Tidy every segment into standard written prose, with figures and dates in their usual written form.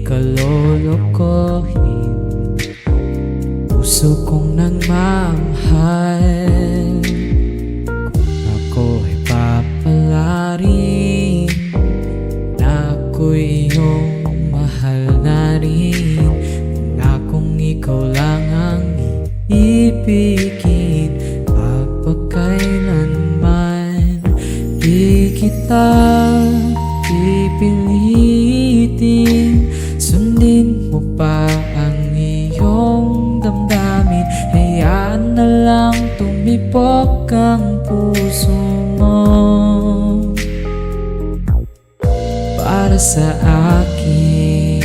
ka lolokohin. Puso kong nagmamahal, kung ako'y papalarin, na ako'y iyong mahal na rin. Kung akong ikaw lang ang iibigin, magpakailanman di kita pipilitin. Sundin mo pa ang iyong damdamin, hayaan na lang tumibok ang puso mo para sa akin.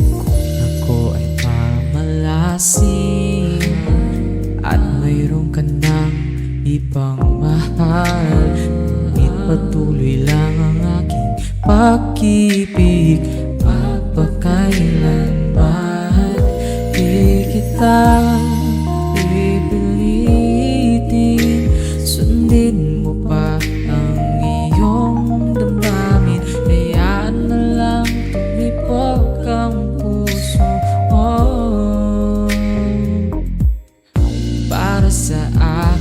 Kung ako ay pamalasin at mayroon ka ng ibang mahal, ngunit patuloy lang ang aking pag-ibig, magpakailanman di kita pipilitin. Sundin mo pa ang iyong damdamin, hayaan na lang tumibok ang puso mo para sa akin.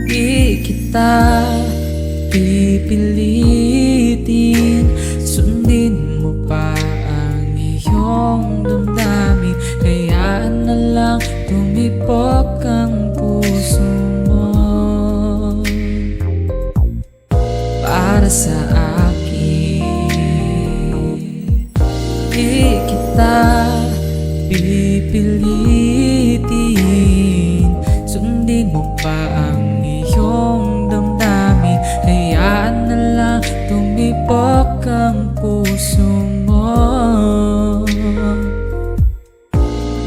Di kita pipilitin, sundin mo pa ang iyong damdamin, hayaan na lang tumibok ang puso mo para sa akin. Di kita pipilitin, sundin mo pa ang iyong damdamin, hayaan na lang tumibok ang puso mo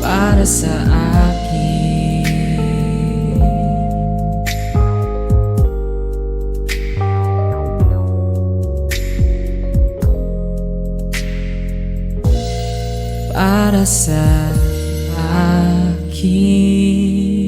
para sa akin. Para sa akin.